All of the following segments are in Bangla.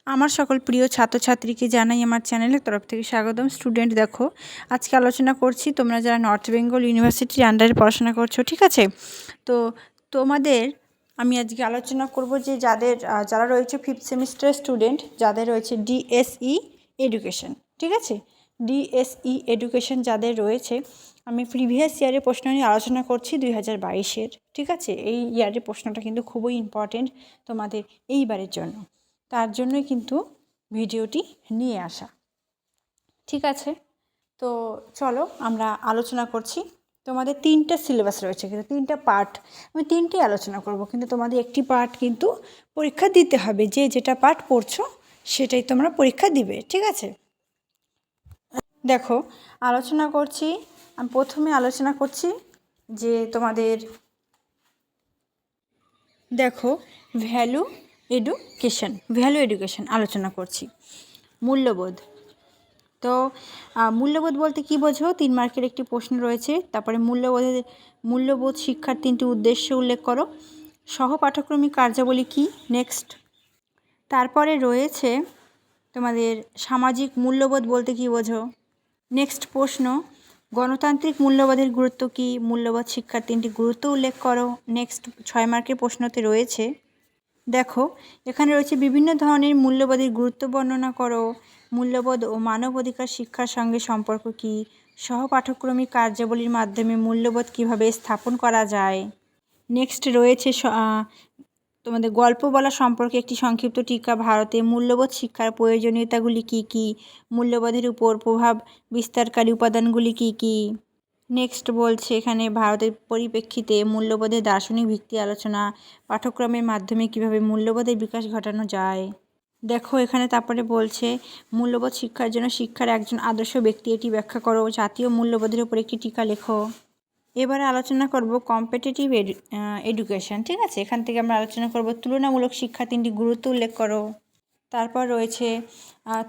আমার সকল প্রিয় ছাত্রছাত্রীকে জানাই আমার চ্যানেলের তরফ থেকে স্বাগতম। স্টুডেন্ট দেখো, আজকে আলোচনা করছি তোমরা যারা নর্থ বেঙ্গল ইউনিভার্সিটির আন্ডারে পড়াশোনা করছো, ঠিক আছে? তো তোমাদের আমি আজকে আলোচনা করব যে যারা রয়েছে 5th সেমিস্টার স্টুডেন্ট, যাদের রয়েছে ডিএসই এডুকেশন, ঠিক আছে? ডিএসই এডুকেশন যাদের রয়েছে, আমি প্রিভিয়াস ইয়ারের প্রশ্ন নিয়ে আলোচনা করছি 2022-এর, ঠিক আছে? এই ইয়ারের প্রশ্নটা কিন্তু খুবই ইম্পর্টেন্ট তোমাদের এইবারের জন্য, তার জন্যই কিন্তু ভিডিওটি নিয়ে আসা, ঠিক আছে? তো চলো আমরা আলোচনা করছি। তোমাদের 3টা সিলেবাস রয়েছে, কিন্তু 3টা পার্ট, আমি 3টেই আলোচনা করব, কিন্তু তোমাদের একটি পার্ট কিন্তু পরীক্ষা দিতে হবে। যেটা পার্ট পড়ছো সেটাই তোমরা পরীক্ষা দিবে, ঠিক আছে? দেখো, আমি প্রথমে আলোচনা করছি যে তোমাদের দেখো ভ্যালু এডুকেশন আলোচনা করছি। মূল্যবোধ, তো মূল্যবোধ বলতে কী বোঝো? 3 মার্কের একটি প্রশ্ন রয়েছে। তারপরে মূল্যবোধ শিক্ষার 3টি উদ্দেশ্য উল্লেখ করো। সহপাঠক্রমিক কার্যাবলী কী? নেক্সট। তারপরে রয়েছে তোমাদের সামাজিক মূল্যবোধ বলতে কী বোঝো? নেক্সট প্রশ্ন, গণতান্ত্রিক মূল্যবোধের গুরুত্ব কী? মূল্যবোধ শিক্ষার 3টি গুরুত্ব উল্লেখ করো। নেক্সট 6 মার্কের প্রশ্নতে রয়েছে, দেখো এখানে রয়েছে বিভিন্ন ধরনের মূল্যবোধের গুরুত্ব বর্ণনা করো। মূল্যবোধ ও মানব অধিকার শিক্ষার সঙ্গে সম্পর্ক কী? সহপাঠক্রমিক কার্যাবলীর মাধ্যমে মূল্যবোধ কীভাবে স্থাপন করা যায়? নেক্সট রয়েছে তোমাদের গল্প বলা সম্পর্কে একটি সংক্ষিপ্ত টিকা। ভারতে মূল্যবোধ শিক্ষার প্রয়োজনীয়তাগুলি কী কী? মূল্যবোধের উপর প্রভাব বিস্তারকারী উপাদানগুলি কী কী? নেক্সট বলছে এখানে ভারতের পরিপ্রেক্ষিতে মূল্যবোধের দার্শনিক ভিত্তি আলোচনা। পাঠ্যক্রমের মাধ্যমে কীভাবে মূল্যবোধের বিকাশ ঘটানো যায়? দেখো এখানে তারপরে বলছে মূল্যবোধ শিক্ষার জন্য শিক্ষার একজন আদর্শ ব্যক্তি, এটি ব্যাখ্যা করো। জাতীয় মূল্যবোধের উপর একটি টিকা লেখো। এবারে আলোচনা করব কম্পিটিটিভ এডুকেশন, ঠিক আছে? এখান থেকে আমরা আলোচনা করব তুলনামূলক শিক্ষা 3টি গুরুত্ব উল্লেখ করো। তারপর রয়েছে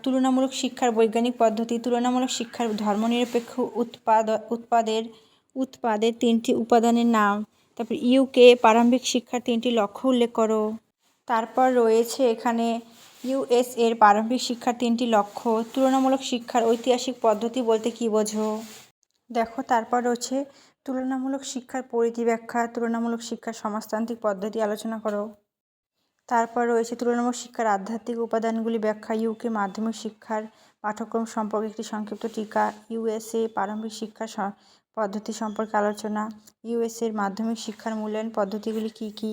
তুলনামূলক শিক্ষার বৈজ্ঞানিক পদ্ধতি। তুলনামূলক শিক্ষার ধর্মনিরপেক্ষ উৎপাদের 3টি উপাদানের নাম। তারপর ইউকে প্রারম্ভিক শিক্ষার 3টি লক্ষ্য উল্লেখ করো। তারপর রয়েছে এখানে ইউএসএর প্রারম্ভিক শিক্ষার 3টি লক্ষ্য। তুলনামূলক শিক্ষার ঐতিহাসিক পদ্ধতি বলতে কী বোঝো? দেখো তারপর রয়েছে তুলনামূলক শিক্ষার পরিধি ব্যাখ্যা। তুলনামূলক শিক্ষার সমাজতান্ত্রিক পদ্ধতি আলোচনা করো। তারপর রয়েছে তুলনামূলক শিক্ষার আধ্যাত্মিক উপাদানগুলি ব্যাখ্যা। ইউকে মাধ্যমিক শিক্ষার পাঠ্যক্রম সম্পর্কে একটি সংক্ষিপ্ত টিকা। ইউএসএ প্রারম্ভিক শিক্ষার পদ্ধতি সম্পর্কে আলোচনা। ইউএসএর মাধ্যমিক শিক্ষার মূল্যায়ন পদ্ধতিগুলি কী কী?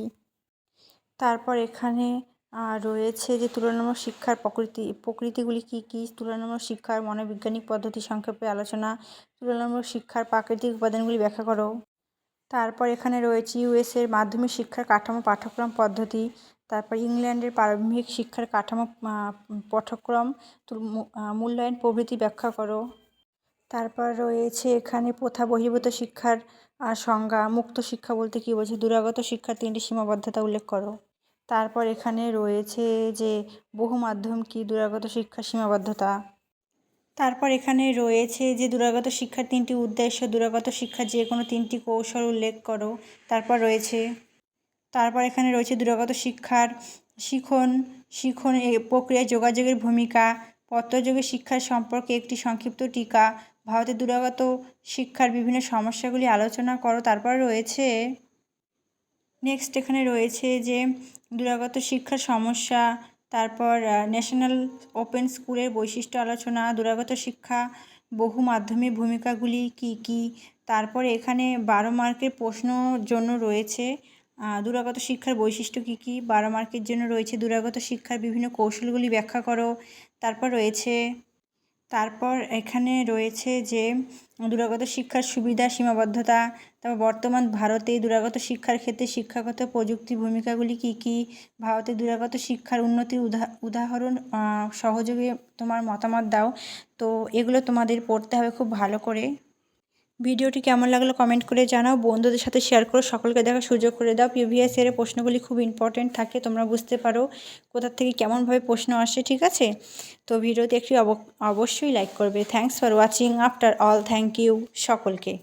তারপর এখানে রয়েছে যে তুলনামূলক শিক্ষার প্রকৃতিগুলি কী কী? তুলনামূলক শিক্ষার মনোবৈজ্ঞানিক পদ্ধতি সংক্ষেপে আলোচনা। তুলনামূলক শিক্ষার প্রাকৃতিক উপাদানগুলি ব্যাখ্যা করো। তারপর এখানে রয়েছে ইউএসএর মাধ্যমিক শিক্ষার কাঠামো পাঠ্যক্রম পদ্ধতি। তারপর ইংল্যান্ডের প্রারম্ভিক শিক্ষার কাঠামো পাঠ্যক্রম মূল্যায়ন প্রভৃতি ব্যাখ্যা করো। তারপর রয়েছে এখানে প্রথা বহির্ভূত শিক্ষার সংজ্ঞা। মুক্ত শিক্ষা বলতে কী বোঝে? দূরাগত শিক্ষার 3টি সীমাবদ্ধতা উল্লেখ করো। তারপর এখানে রয়েছে যে বহুমাধ্যম কী? দূরাগত শিক্ষার সীমাবদ্ধতা। তারপর এখানে রয়েছে যে দূরাগত শিক্ষার 3টি উদ্দেশ্য। দূরাগত শিক্ষার যে কোনো 3টি কৌশল উল্লেখ করো। তারপর এখানে রয়েছে দূরাগত শিক্ষার শিখন প্রক্রিয়ায় যোগাযোগের ভূমিকা। পত্রযোগে শিক্ষার সম্পর্কে একটি সংক্ষিপ্ত টিকা। ভারতের দূরাগত শিক্ষার বিভিন্ন সমস্যাগুলি আলোচনা করো। তারপর রয়েছে নেক্সট এখানে রয়েছে যে দূরাগত শিক্ষার সমস্যা। তারপর ন্যাশনাল ওপেন স্কুলের বৈশিষ্ট্য আলোচনা। দূরাগত শিক্ষা বহু মাধ্যমিক ভূমিকাগুলি কী কী? তারপর এখানে 12 মার্কের প্রশ্ন জন্য রয়েছে দূরাগত শিক্ষার বৈশিষ্ট্য কী কী? 12 মার্কের জন্য রয়েছে দূরাগত শিক্ষার বিভিন্ন কৌশলগুলি ব্যাখ্যা করো। তারপর এখানে রয়েছে যে দূরাগত শিক্ষার সুবিধা সীমাবদ্ধতা। তারপর বর্তমান ভারতে দূরাগত শিক্ষার ক্ষেত্রে শিক্ষাগত প্রযুক্তির ভূমিকাগুলি কী কী? ভারতে দূরাগত শিক্ষার উন্নতির উদাহরণ সহযোগে তোমার মতামত দাও। তো এগুলো তোমাদের পড়তে হবে খুব ভালো করে। ভিডিওটি কেমন লাগলো কমেন্ট করে জানাও, বন্ধুদের সাথে শেয়ার করো, সকলকে দেখার সুযোগ করে দাও। প্রিভিয়াস ইয়ারের প্রশ্নগুলি খুব ইম্পর্টেন্ট থাকে, তোমরা বুঝতে পারো কোথা থেকে কেমনভাবে প্রশ্ন আসে, ঠিক আছে? তো ভিডিওতে একটি অবশ্যই লাইক করবে। Thanks for watching after all. Thank you সকলকে।